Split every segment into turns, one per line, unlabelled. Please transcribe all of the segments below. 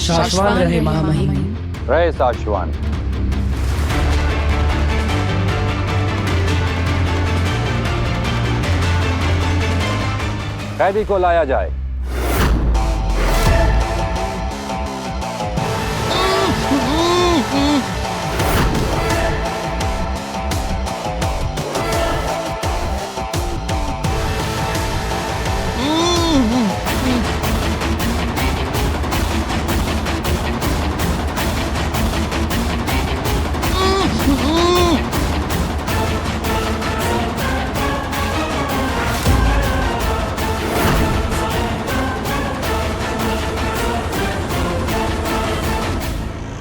शाश्वान रहे महामहिम।
रहे शाश्वान। कैदी को लाया जाए।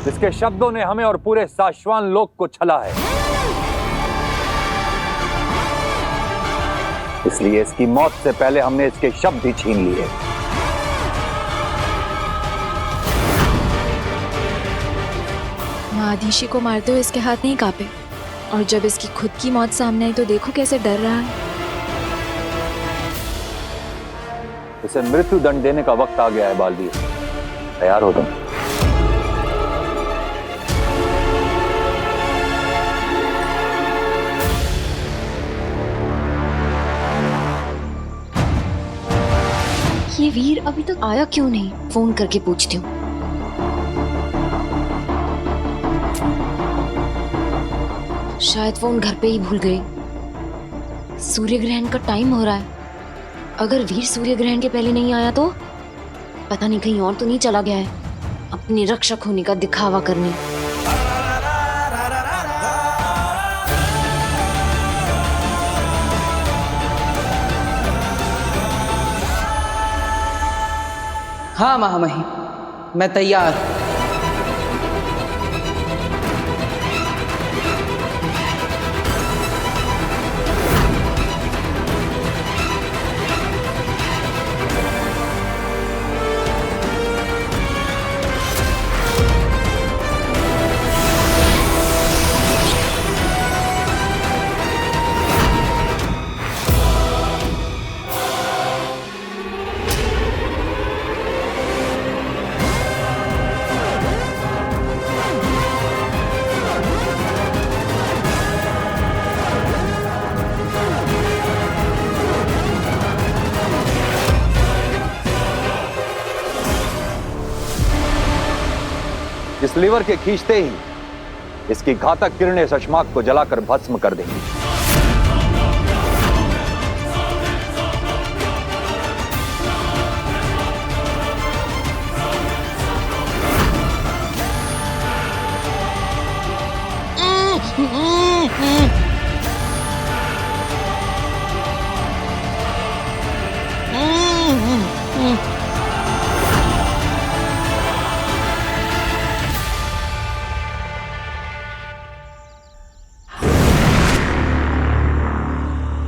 इसके शब्दों ने हमें और पूरे शाश्वान लोक को छला है, इसलिए इसकी मौत से पहले हमने इसके शब्द ही छीन लिए।
महाधीशी को मारते हुए इसके हाथ नहीं कांपे, और जब इसकी खुद की मौत सामने आई तो देखो कैसे डर रहा है।
इसे मृत्यु दंड देने का वक्त आ गया है बालवीर, तैयार हो तुम।
ये वीर अभी तक आया क्यों नहीं? फोन करके पूछती हूँ। शायद फोन घर पे ही भूल गई। सूर्य ग्रहण का टाइम हो रहा है, अगर वीर सूर्य ग्रहण के पहले नहीं आया तो पता नहीं कहीं और तो नहीं चला गया है अपनी रक्षक होने का दिखावा करने।
हाँ महामहिम, मैं तैयार।
इस लीवर के खींचते ही इसकी घातक किरणें शशमाक को जलाकर भस्म कर देंगी।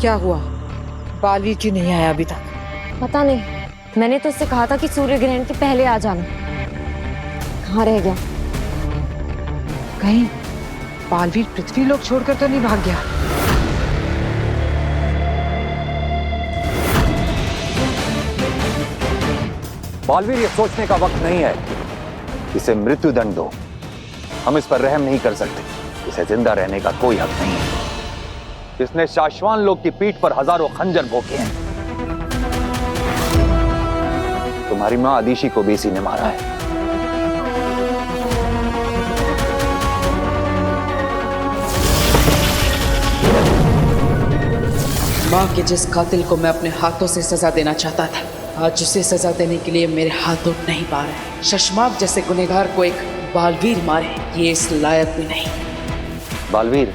क्या हुआ? बालवीर क्यों नहीं आया अभी तक?
पता नहीं, मैंने तो उससे कहा था कि सूर्य ग्रहण के पहले आ जाना। कहाँ रह गया?
कहीं बालवीर पृथ्वी लोक छोड़कर तो नहीं भाग गया?
बालवीर, ये सोचने का वक्त नहीं है। इसे मृत्यु दंड दो। हम इस पर रहम नहीं कर सकते। इसे जिंदा रहने का कोई हक नहीं है। इसने शाश्वान लोक की पीठ पर हजारों खंजर भोंके हैं। तुम्हारी मां आदिशी को भी इसी ने मारा है।
मां के जिस कातिल को मैं अपने हाथों से सजा देना चाहता था, आज उसे सजा देने के लिए मेरे हाथ उठ नहीं पा रहे। शशमाक जैसे गुनहगार को एक बालवीर मारे, ये इस लायक भी नहीं।
बालवीर,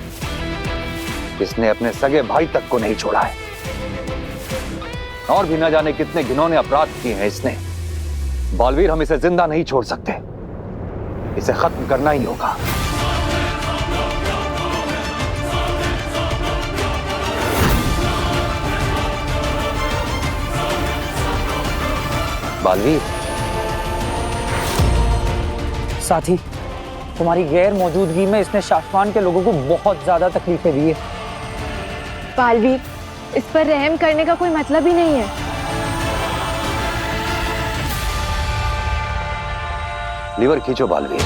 इसने अपने सगे भाई तक को नहीं छोड़ा है, और भी न जाने कितने घिनौने अपराध किए हैं इसने। बालवीर, हम इसे जिंदा नहीं छोड़ सकते। इसे खत्म करना ही होगा। बालवीर,
साथी, तुम्हारी गैर मौजूदगी में इसने शाश्वान के लोगों को बहुत ज्यादा तकलीफें दी है।
बालवीर, इस पर रहम करने का कोई मतलब ही नहीं है।
लीवर खींचो बालवीर।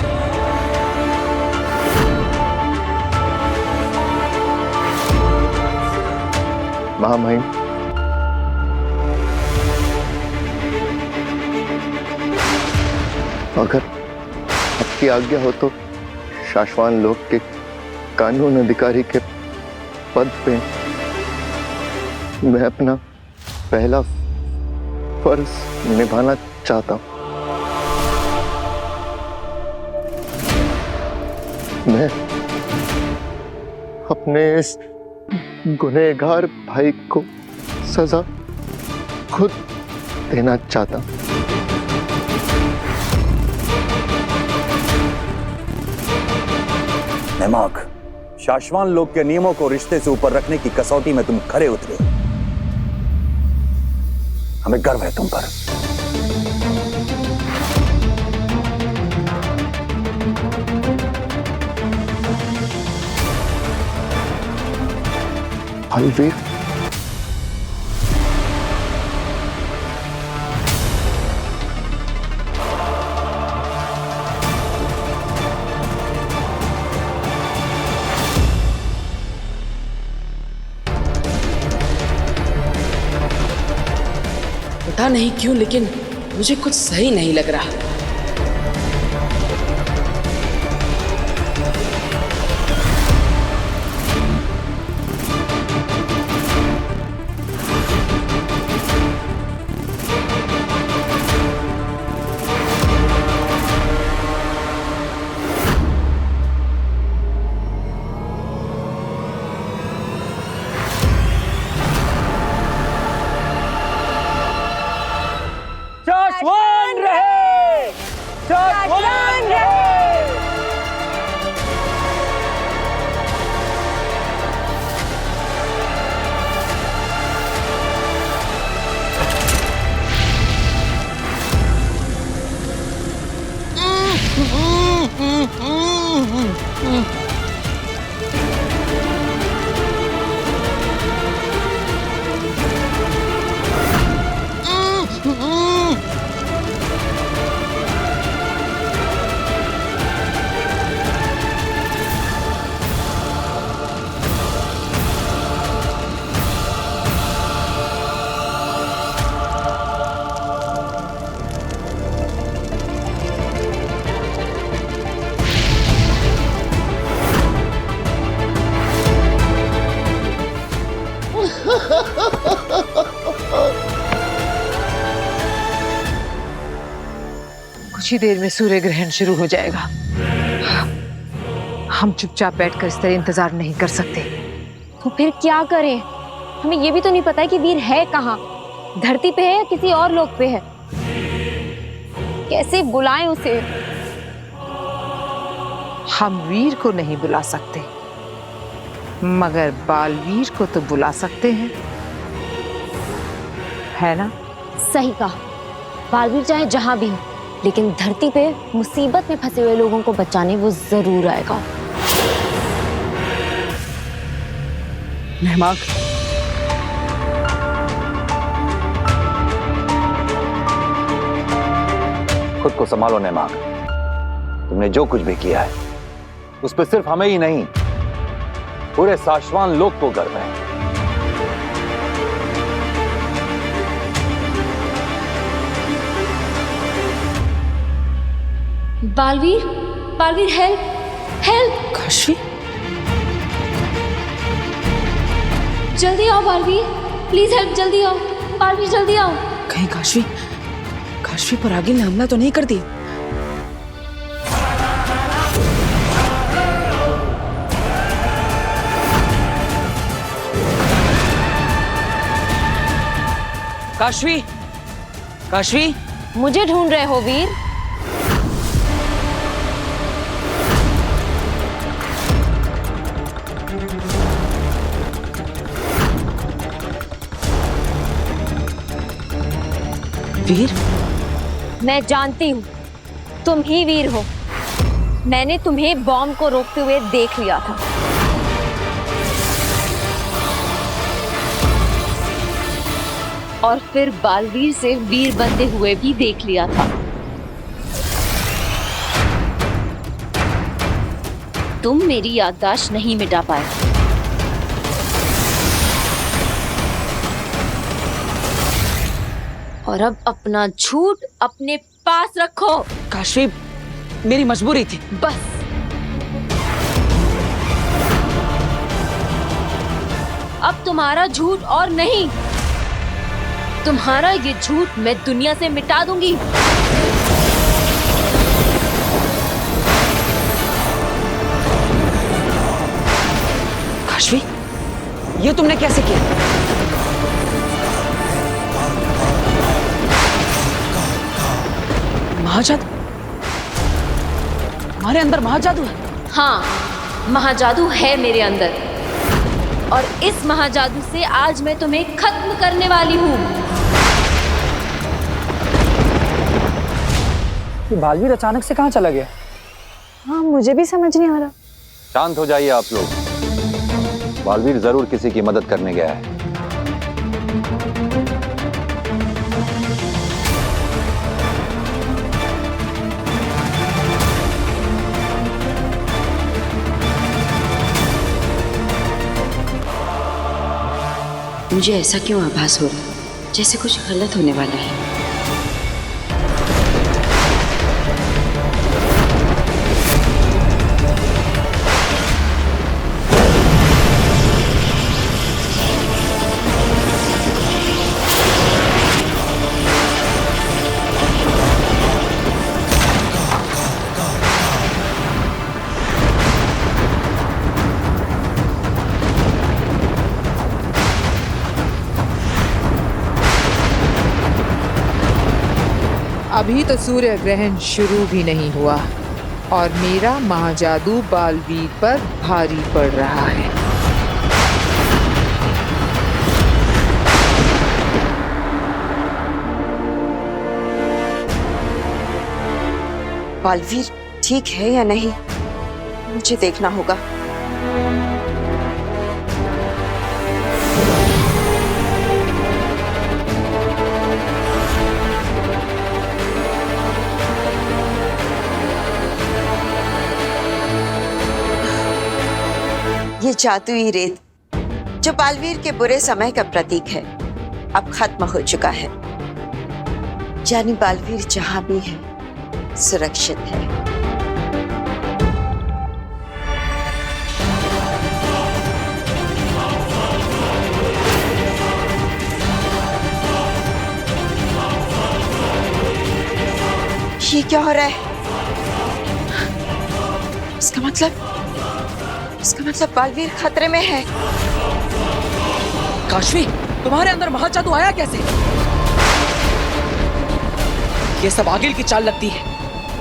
महामहिम, अगर आपकी आज्ञा हो तो शाश्वान लोक के कानून अधिकारी के पद पे मैं अपना पहला फर्ज निभाना चाहता हूं। मैं अपने इस गुनहगार भाई को सजा खुद देना चाहता हूं।
नेमाक, शाश्वान लोक के नियमों को रिश्ते से ऊपर रखने की कसौटी में तुम खरे उतरे। हमें गर्व है तुम पर।
बालवीर,
पता नहीं क्यों लेकिन मुझे कुछ सही नहीं लग रहा।
शाश्वान रहे! शाश्वान रहे!
कुछ ही देर में सूर्य ग्रहण शुरू हो जाएगा। हम चुपचाप बैठकर इस तरह इंतजार नहीं कर सकते।
तो फिर क्या करें? हमें ये भी तो नहीं पता है कि वीर है कहाँ, धरती पे है या किसी और लोक पे है। कैसे बुलाएं उसे?
हम वीर को नहीं बुला सकते, मगर बालवीर को तो बुला सकते हैं, है ना?
सही कहा। बालवीर चाहे जहां भी हो, लेकिन धरती पे मुसीबत में फंसे हुए लोगों को बचाने वो जरूर आएगा।
नेमाक,
खुद को संभालो नेमाक। तुमने जो कुछ भी किया है उस पर सिर्फ हमें ही नहीं, पूरे शाश्वान लोक को गर्व है।
Baalveer, Baalveer help, help!
काशी,
जल्दी आओ बालवीर, प्लीज हेल्प, जल्दी आओ बालवीर, जल्दी आओ।
कहीं काशी पर आगे ने हमला तो नहीं कर दिया? काशवी,
मुझे ढूंढ रहे हो वीर?
वीर?
मैं जानती हूँ तुम ही वीर हो। मैंने तुम्हें बॉम्ब को रोकते हुए देख लिया था। और फिर बालवीर से वीर बनते हुए भी देख लिया था।
तुम मेरी याददाश्त नहीं मिटा पाए। और अब अपना झूठ अपने पास रखो।
काशवी, मेरी मजबूरी थी।
बस। अब तुम्हारा झूठ और नहीं, तुम्हारा ये झूठ मैं दुनिया से मिटा दूंगी।
काशवी, ये तुमने कैसे किया? महाजादू? हमारे अंदर महाजादू है?
हाँ, महाजादू है मेरे अंदर, और इस महाजादू से आज मैं तुम्हें खत्म करने वाली हूँ।
ये बालवीर अचानक से कहाँ चला गया?
हाँ, मुझे भी समझ नहीं आ रहा।
शांत हो जाइए आप लोग। बालवीर जरूर किसी की मदद करने गया है।
मुझे ऐसा क्यों आभास हो रहा है जैसे कुछ गलत होने वाला है।
अभी तो सूर्य ग्रहण शुरू भी नहीं हुआ और मेरा महाजादू बालवीर पर भारी पड़ रहा है।
बालवीर ठीक है या नहीं, मुझे देखना होगा। ये जादुई रेत जो बालवीर के बुरे समय का प्रतीक है, अब खत्म हो चुका है। यानी बालवीर जहां भी है सुरक्षित है। ये क्या हो रहा है? इसका मतलब बालवीर खतरे में है।
काशवी, तुम्हारे अंदर महाजादू आया कैसे? ये सब आगिल की चाल लगती है।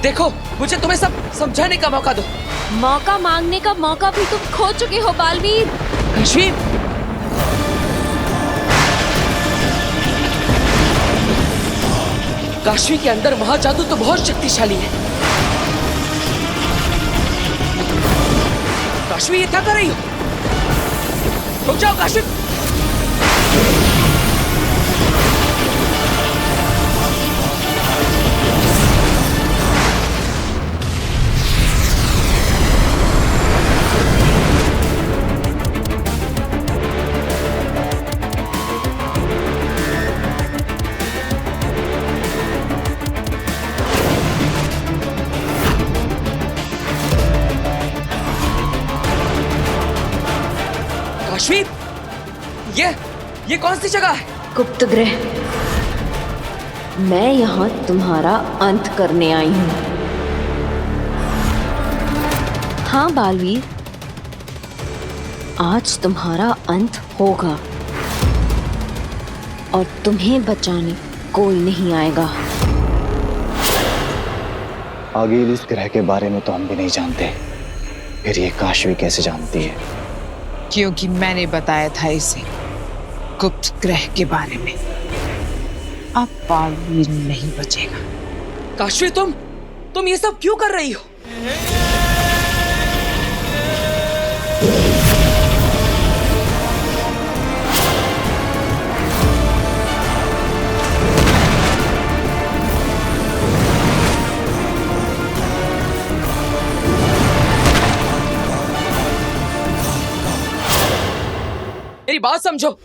देखो, मुझे तुम्हें सब समझाने का मौका दो।
मौका मांगने का मौका भी तुम खो चुके हो बालवीर।
काशवी, काशवी के अंदर महाजादू तो बहुत शक्तिशाली है। काशवी, ये क्या कर रही हो? रुक जाओ काशवी। काशवी, ये कौन सी जगह है?
गुप्त ग्रह। मैं यहाँ तुम्हारा अंत करने आई हूँ। हाँ बालवीर, आज तुम्हारा अंत होगा और तुम्हें बचाने कोई नहीं आएगा।
आगिल इस ग्रह के बारे में तो हम भी नहीं जानते, फिर ये काशवी कैसे जानती है?
क्योंकि मैंने बताया था इसे गुप्त ग्रह के बारे में। अब बालवीर नहीं बचेगा।
काशवी, तुम ये सब क्यों कर रही हो? मेरी बात समझो।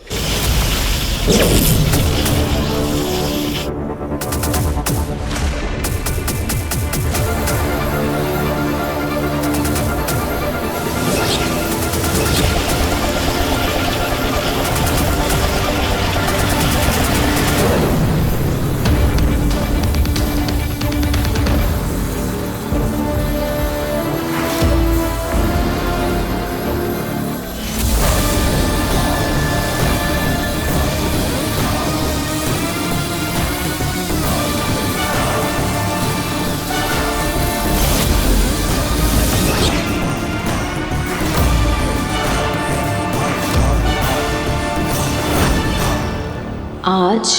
आज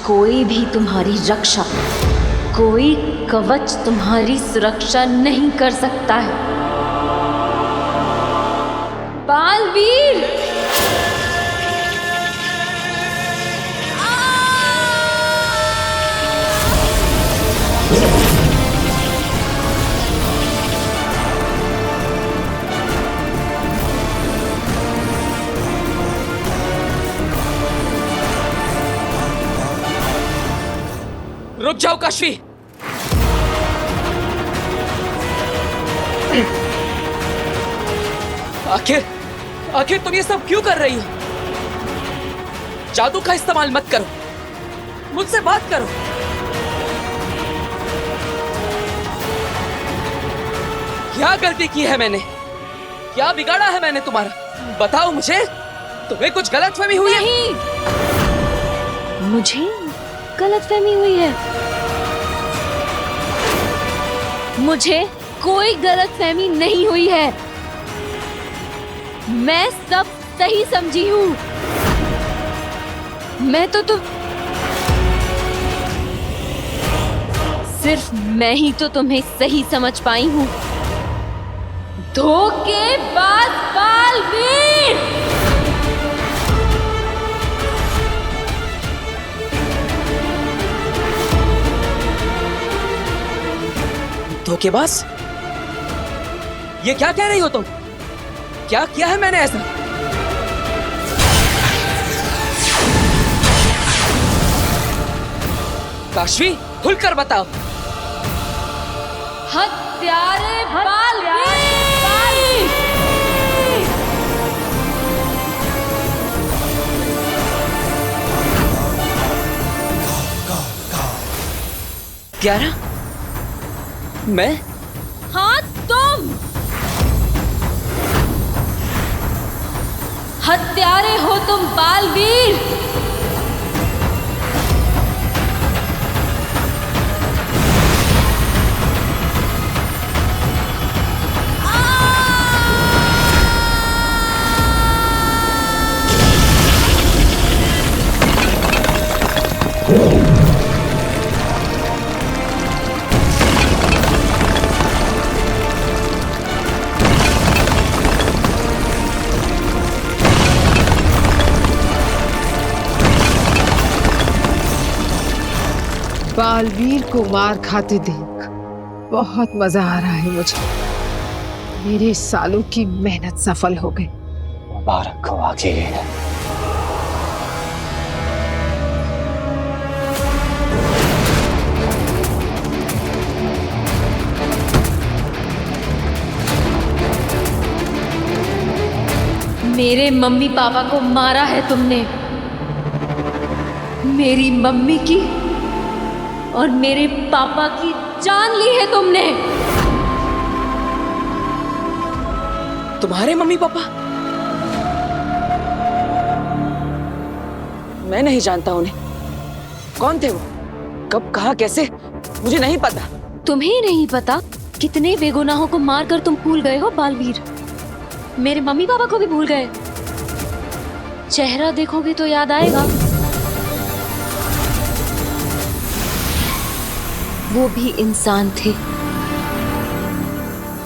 कोई भी तुम्हारी रक्षा, कोई कवच तुम्हारी सुरक्षा नहीं कर सकता है। बालवीर!
रुक जाओ काशवी। आखिर तुम ये सब क्यों कर रही हो? जादू का इस्तेमाल मत करो, मुझसे बात करो। क्या गलती की है मैंने? क्या बिगाड़ा है मैंने तुम्हारा? बताओ मुझे। तुम्हें कुछ गलतफहमी हुई है?
नहीं, मुझे गलतफहमी हुई है। मुझे कोई गलतफहमी नहीं हुई है। मैं सब सही समझी हूँ। मैं तो सिर्फ मैं ही तो तुम्हें सही समझ पाई हूँ। धोखेबाज बालवीर!
धोखेबाज? ये क्या कह रही हो तुम? क्या किया है मैंने ऐसा? काशवी, खुलकर बताओ।
हत्यारे बालवीर!
क्यारा? मैं?
हाँ, तुम हत्यारे हो तुम बालवीर।
बालवीर को मार खाते देख बहुत मजा आ रहा है मुझे। मेरे सालों की मेहनत सफल हो गई।
मुबारक हो आगे।
मेरे मम्मी पापा को मारा है तुमने। मेरी मम्मी की और मेरे पापा की जान ली है तुमने।
तुम्हारे मम्मी पापा? मैं नहीं जानता उन्हें। कौन थे वो? कब, कहां, कैसे? मुझे नहीं पता।
तुम्हें नहीं पता? कितने बेगुनाहों को मारकर तुम भूल गए हो बालवीर। मेरे मम्मी पापा को भी भूल गए। चेहरा देखोगे तो याद आएगा। वो भी इंसान थे।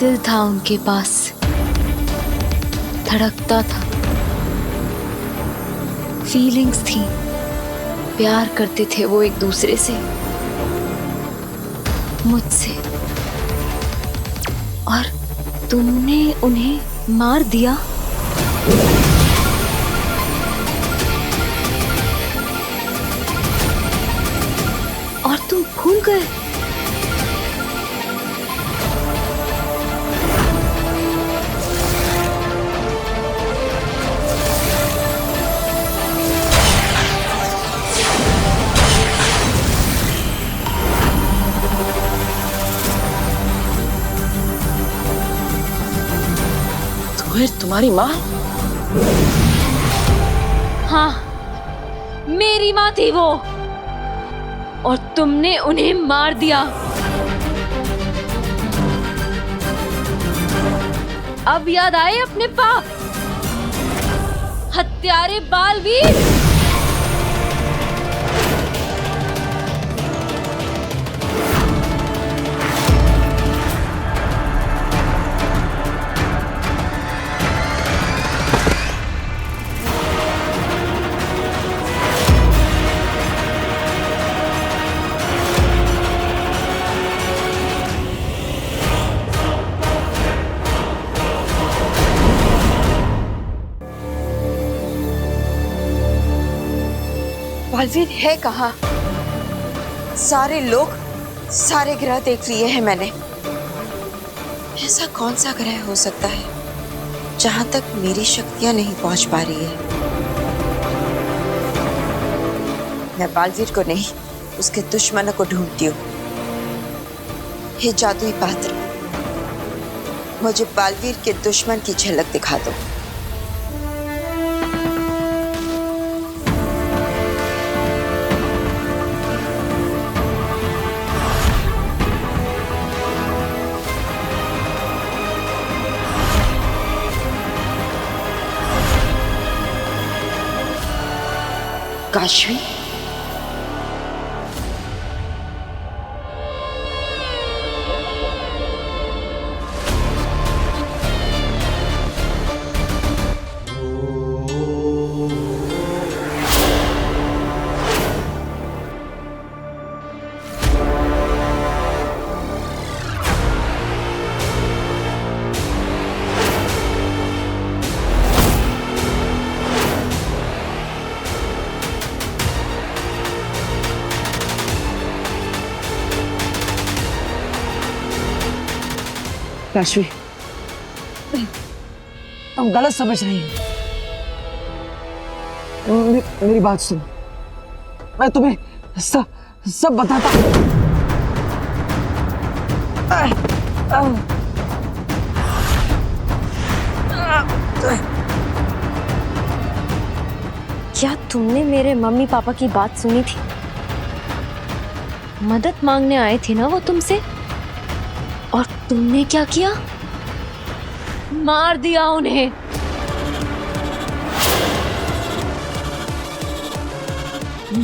दिल था उनके पास, धड़कता था, फीलिंग्स थी, प्यार करते थे वो एक दूसरे से, मुझसे। और तुमने उन्हें मार दिया। गए।
तुम्हारी माँ?
हाँ, मेरी माँ थी वो, और तुमने उन्हें मार दिया। अब याद आए अपने पाप, हत्यारे बालवीर।
बालवीर है कहाँ? सारे लोग, सारे ग्रह देख लिए हैं मैंने। ऐसा कौन सा ग्रह हो सकता है जहां तक मेरी शक्तियां नहीं पहुंच पा रही है? मैं बालवीर को नहीं, उसके दुश्मनों को ढूंढती हूँ। हे जादुई पात्र, मुझे बालवीर के दुश्मन की झलक दिखा दो। काशवी,
काशवी, तुम गलत समझ रही हो। मेरी बात सुन, मैं तुम्हें सब बताता हूँ।
क्या तुमने मेरे मम्मी पापा की बात सुनी थी? मदद मांगने आए थे ना वो तुमसे, और तुमने क्या किया? मार दिया उन्हें।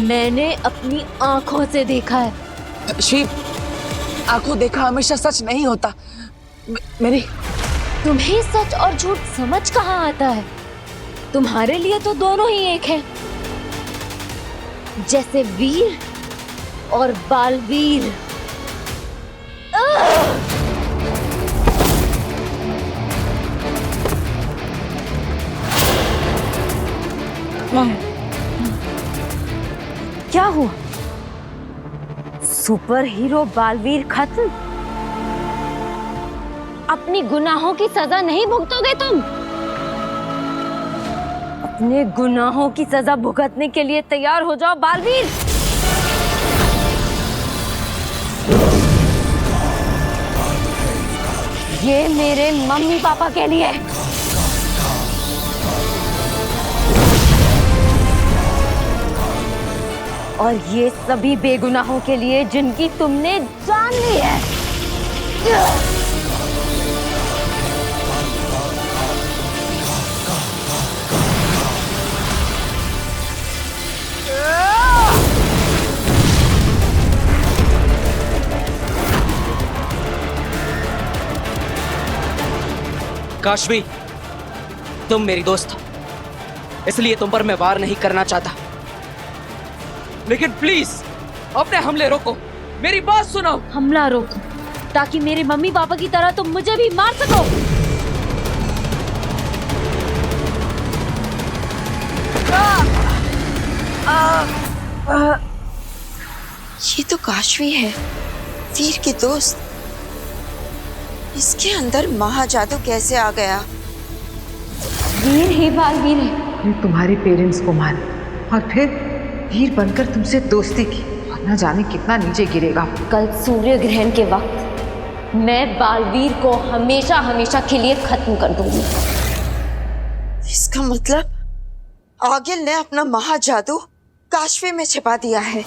मैंने अपनी आंखों से देखा है।
शिव, आंखों देखा हमेशा सच नहीं होता। मेरी
तुम्हें सच और झूठ समझ कहाँ आता है? तुम्हारे लिए तो दोनों ही एक हैं, जैसे वीर और बालवीर। क्या हुआ? सुपर हीरो बालवीर खत्म? अपनी गुनाहों की सजा नहीं भुगतोगे तुम? अपने गुनाहों की सजा भुगतने के लिए तैयार हो जाओ बालवीर। ये मेरे मम्मी पापा के लिए। और ये सभी बेगुनाहों के लिए जिनकी तुमने जान ली है।
काशवी, तुम मेरी दोस्त हो, इसलिए तुम पर मैं वार नहीं करना चाहता, लेकिन प्लीज अपने हमले रोको। मेरी बात सुनो।
हमला रोको ताकि मेरे मम्मी पापा की तरह तुम मुझे भी मार सको।
ये तो काशवी है, वीर की दोस्त। इसके अंदर महाजादू कैसे आ गया?
वीर ही बालवीर है।
ने तुम्हारे पेरेंट्स को मारा और फिर वीर बनकर तुमसे दोस्ती की, और न जाने कितना नीचे गिरेगा।
कल सूर्य ग्रहण के वक्त मैं बालवीर को हमेशा हमेशा के लिए खत्म कर दूंगी।
इसका मतलब आगिल ने अपना महाजादू काशवी में छिपा दिया है।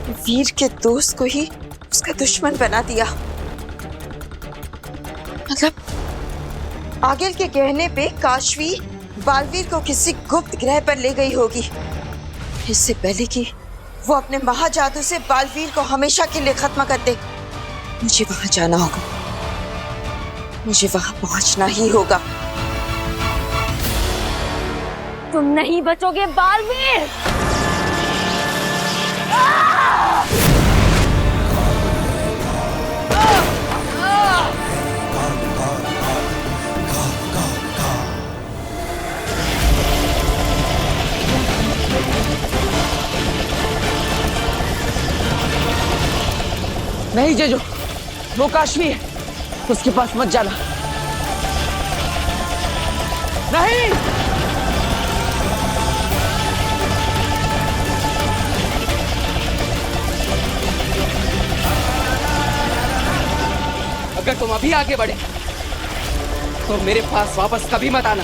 वीर के दोस्त को ही उसका दुश्मन बना दिया। मतलब आगिल के कहने पे काशवी बालवीर को किसी गुप्त ग्रह पर ले गई होगी, इससे पहले कि वो अपने महाजादू से बालवीर को हमेशा के लिए खत्म कर दे। मुझे वहां जाना होगा, मुझे वहां पहुंचना ही होगा।
तुम नहीं बचोगे बालवीर।
नहीं जेजो, वो काशवी है, उसके पास मत जाना। नहीं, अगर तुम अभी आगे बढ़े तो मेरे पास वापस कभी मत आना।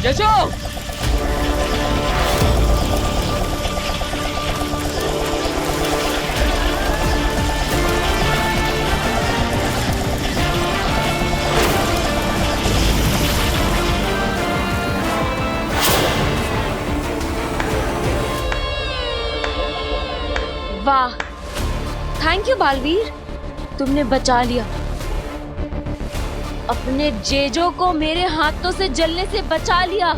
जेजो,
वाह, थैंक यू बालवीर, तुमने बचा लिया। अपने जेजो को मेरे हाथों से जलने से बचा लिया,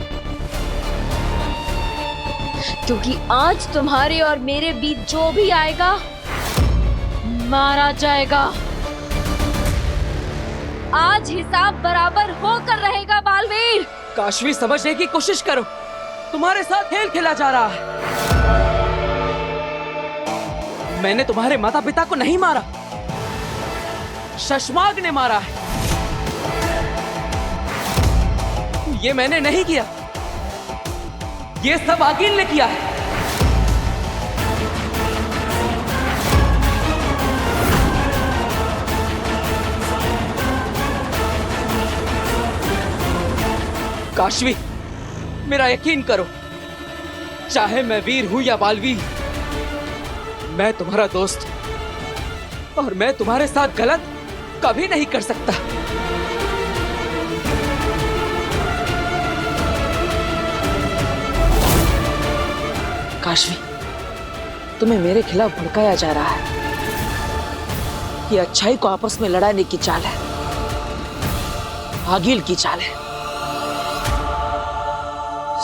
क्योंकि आज तुम्हारे और मेरे बीच जो भी आएगा मारा जाएगा। आज हिसाब बराबर होकर रहेगा बालवीर।
काशवी समझने की कोशिश करो, तुम्हारे साथ खेल खेला जा रहा है। मैंने तुम्हारे माता पिता को नहीं मारा, शशमाग ने मारा है। ये मैंने नहीं किया, ये सब आगिल ने किया है। काशवी, मेरा यकीन करो, चाहे मैं वीर हूं या बालवीर, मैं तुम्हारा दोस्त और मैं तुम्हारे साथ गलत कभी नहीं कर सकता। काशवी, तुम्हें मेरे खिलाफ भड़काया जा रहा है। ये अच्छाई को आपस में लड़ाने की चाल है, आगिल की चाल है।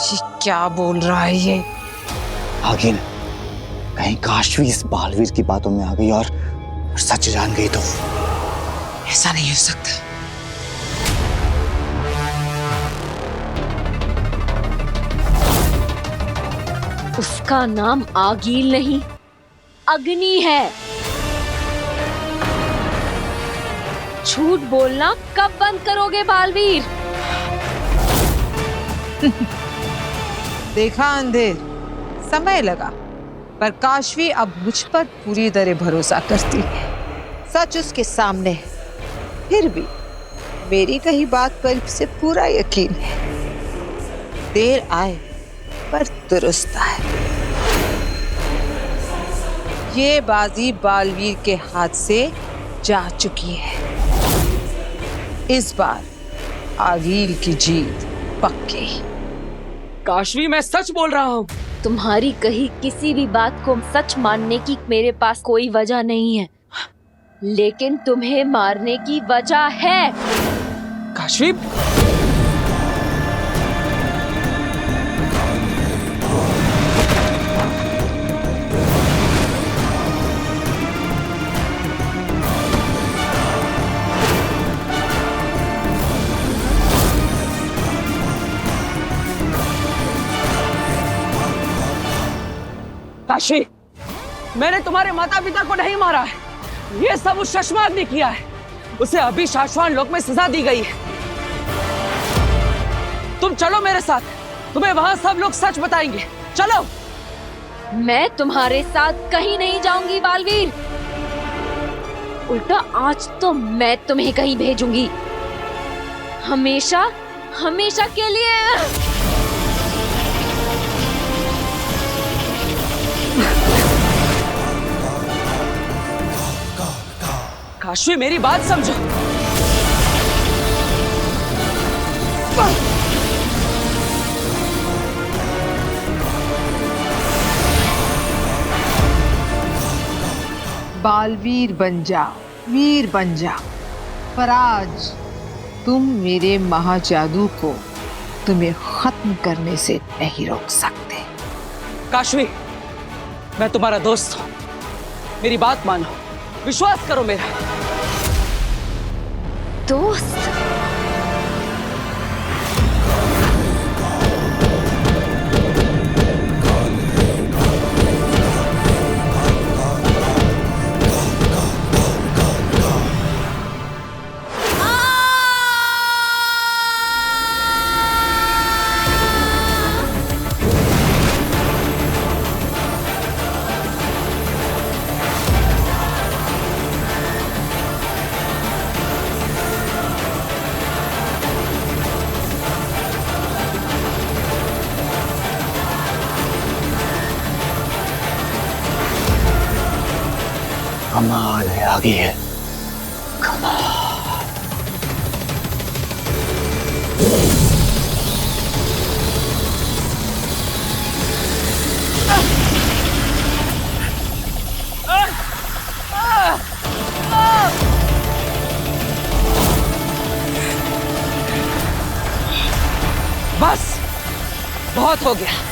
ये क्या बोल रहा है ये?
आगिल, कहीं काशवी इस बालवीर की बातों में आ गई और सच जान गई तो?
ऐसा नहीं हो सकता।
उसका नाम आगिल नहीं, अग्नि है। झूठ बोलना कब बंद करोगे बालवीर?
देखा अंधेर, समय लगा, पर काशवी अब मुझ पर पूरी तरह भरोसा करती है। सच उसके सामने है, फिर भी मेरी कही बात पर उसे पूरा यकीन है। देर आए पर दुरुस्त आए। ये बाजी बालवीर के हाथ से जा चुकी है। इस बार आगिल की जीत पक्की।
काशवी, मैं सच बोल रहा हूँ।
तुम्हारी कही किसी भी बात को सच मानने की मेरे पास कोई वजह नहीं है, लेकिन तुम्हें मारने की वजह है।
काशवी, काशवी, मैंने तुम्हारे माता पिता को नहीं मारा है, ये सब उस शशमाग ने किया है। उसे अभी शाश्वान लोक में सजा दी गई है। तुम चलो मेरे साथ, तुम्हें वहां सब लोग सच बताएंगे। चलो।
मैं तुम्हारे साथ कहीं नहीं जाऊंगी बालवीर। उल्टा आज तो मैं तुम्हें कहीं भेजूंगी, हमेशा हमेशा के लिए।
काशवी, मेरी बात समझो।
बालवीर बन जाओ, वीर बन जाओ, पर आज तुम मेरे महाजादू को तुम्हें खत्म करने से नहीं रोक सकते।
काशवी, मैं तुम्हारा दोस्त हूं, मेरी बात मानो, विश्वास करो मेरा।
दोस्त?
कमाल है, आगे है कमाल।
बस बहुत हो गया।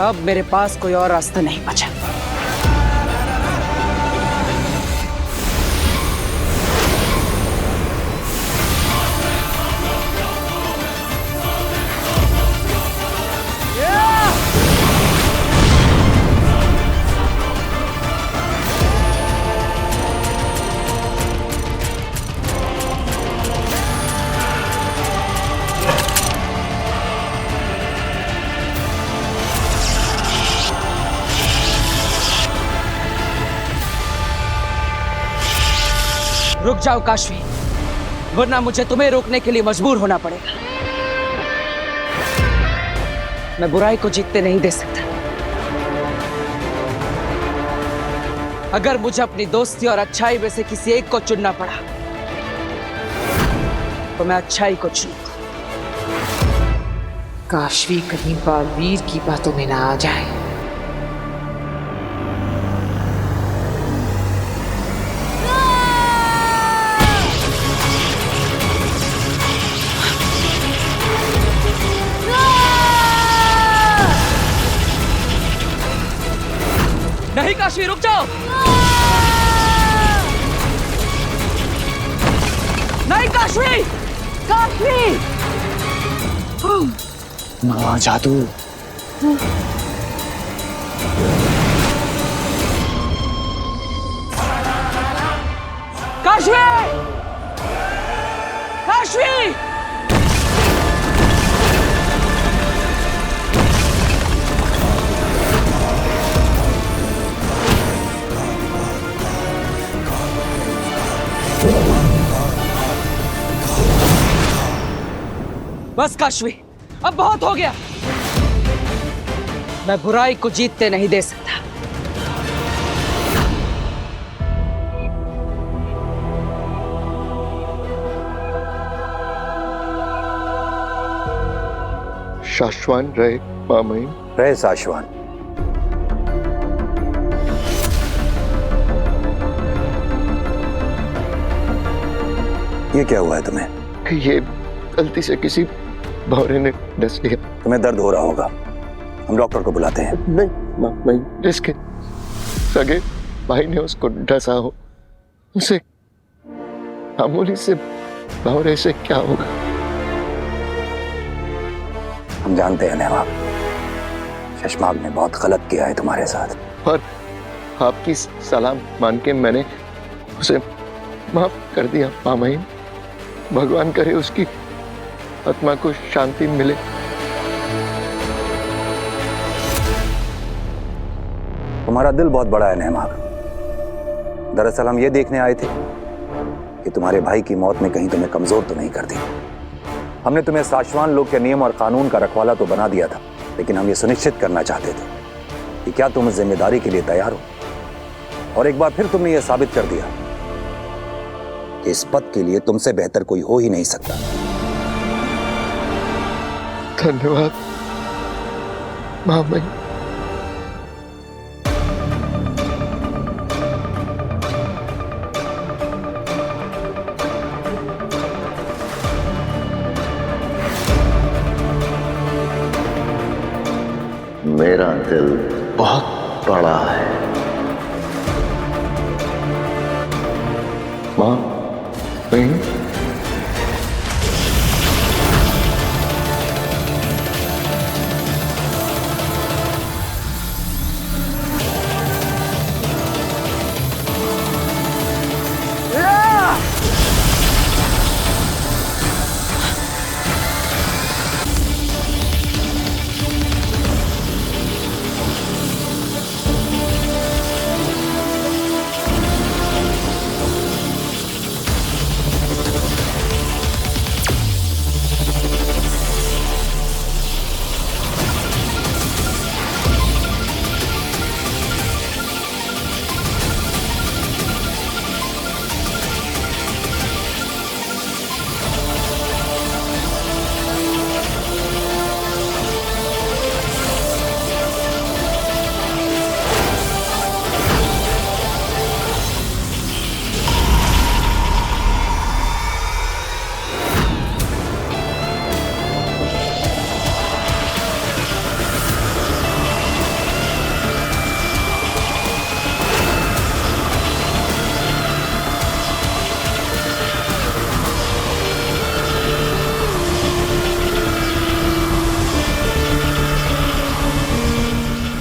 अब मेरे पास कोई और रास्ता नहीं बचा। रुक जाओ काशवी, वरना मुझे तुम्हें रोकने के लिए मजबूर होना पड़ेगा। मैं बुराई को जीतने नहीं दे सकता। अगर मुझे अपनी दोस्ती और अच्छाई में से किसी एक को चुनना पड़ा तो मैं अच्छाई को चुनूंगा।
काशवी कहीं बालवीर की बातों में ना आ जाए।
नहीं काशवी, रुक जाओ। नहीं काशवी, काशवी।
जादू।
काशवी, काशवी। बस काशवी, अब बहुत हो गया। मैं बुराई को जीतते नहीं दे सकता।
शाश्वान रहे मामई।
रहे शाश्वान। ये क्या हुआ है तुम्हें?
ये गलती से किसी भौरे ने डस लिया।
तुम्हें दर्द हो रहा होगा, हम डॉक्टर को बुलाते हैं।
नहीं, जिसके सगे भाई ने उसको डसा हो, उसे मामूली से भौरे से क्या होगा?
हम जानते हैं नेहा, शशमाग ने बहुत गलत किया है तुम्हारे साथ,
और आपकी सलाम मान के मैंने उसे माफ कर दिया मामाइन। भगवान करे उसकी आत्मा को शांति मिले।
तुम्हारा दिल बहुत बड़ा है नेहमाग। दरअसल हम ये देखने आए थे कि तुम्हारे भाई की मौत ने कहीं तुम्हें कमजोर तो नहीं कर दी। हमने तुम्हें साशवान लोग के नियम और कानून का रखवाला तो बना दिया था, लेकिन हम ये सुनिश्चित करना चाहते थे कि क्या तुम इस जिम्मेदारी के लिए तैयार हो। और एक बार फिर तुमने ये साबित कर दिया कि इस पद के लिए तुमसे बेहतर कोई हो ही नहीं सकता।
धन्यवाद मामाइन।
मेरा दिल बहुत बड़ा है
माँ बहन।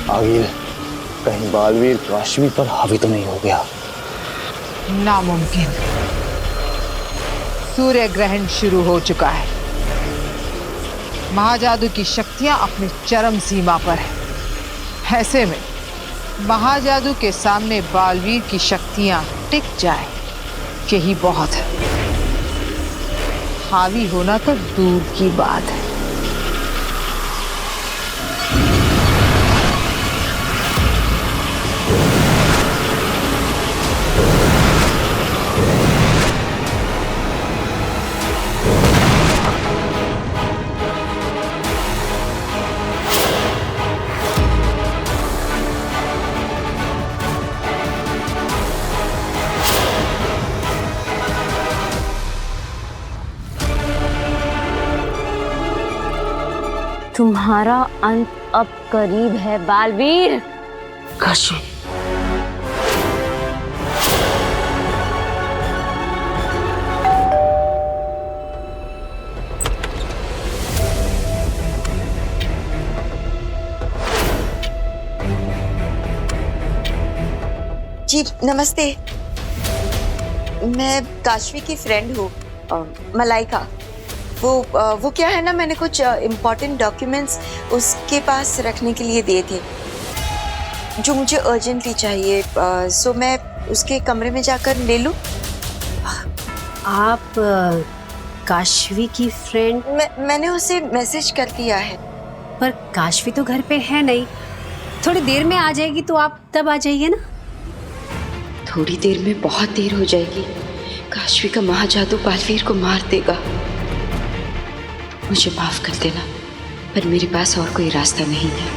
आगिल, कहीं बालवीर काशवी पर हावी तो नहीं हो गया?
नामुमकिन। सूर्य ग्रहण शुरू हो चुका है। महाजादू की शक्तियां अपनी चरम सीमा पर है। ऐसे में महाजादू के सामने बालवीर की शक्तियां टिक जाए, यही बहुत है। हावी होना तो दूर की बात है।
तुम्हारा अंत अब करीब है बालवीर।
काशी,
जी नमस्ते, मैं काशवी की फ्रेंड हूँ, मलाइका। वो क्या है ना, मैंने कुछ इम्पोर्टेंट डॉक्यूमेंट्स उसके पास रखने के लिए दिए थे जो मुझे अर्जेंटली चाहिए। सो मैं उसके कमरे में जाकर ले लूँ?
आप काशवी की फ्रेंड?
मैंने उसे मैसेज कर दिया है।
पर काशवी तो घर पे है नहीं, थोड़ी देर में आ जाएगी, तो आप तब आ जाइए ना।
थोड़ी देर में बहुत देर हो जाएगी। काशवी का महाजादू बालवीर को मार देगा। मुझे माफ कर देना, पर मेरे पास और कोई रास्ता नहीं है।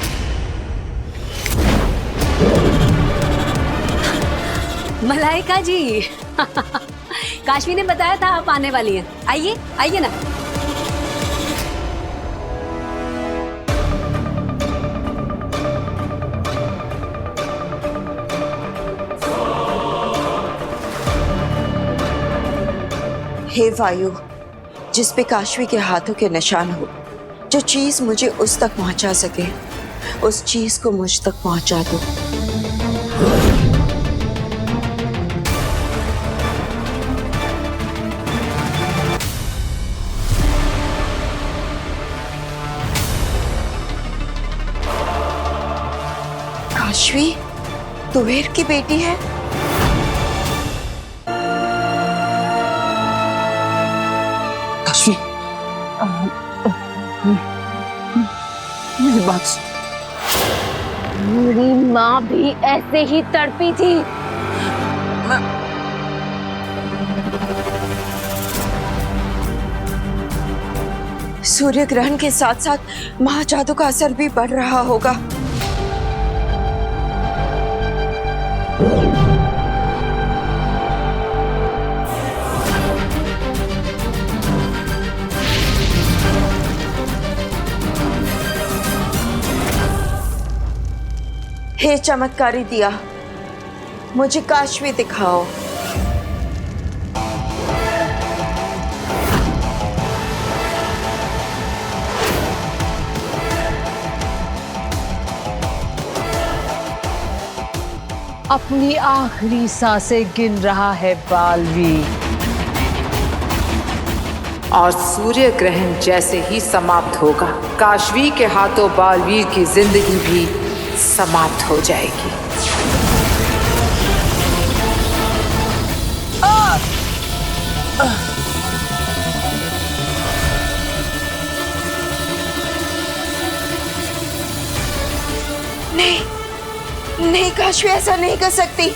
मलाइका जी काशवी ने बताया था आप आने वाली हैं। आइए आइए ना।
हे वायु, जिस पे काशवी के हाथों के निशान हो, जो चीज मुझे उस तक पहुंचा सके, उस चीज को मुझ तक पहुंचा दो। काशवी कुबेर की बेटी है?
काशवी, मेरी बात।
मेरी माँ भी ऐसे ही तड़पी थी।
सूर्य ग्रहण के साथ साथ महाजादू का असर भी बढ़ रहा होगा। हे चमत्कारी दिया, मुझे काशवी दिखाओ।
अपनी आखिरी सांसें गिन रहा है बालवीर, और सूर्य ग्रहण जैसे ही समाप्त होगा, काशवी के हाथों बालवीर की जिंदगी भी समाप्त हो जाएगी।
नहीं नहीं, काशवी ऐसा नहीं कर सकती।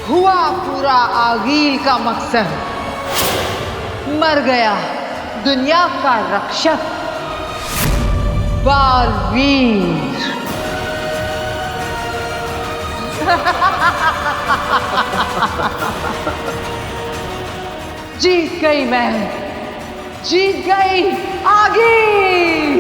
हुआ पूरा आगील का मकसद, मर गया दुनिया का रक्षक बालवीर। जीत गई मैं, जीत गई आगील।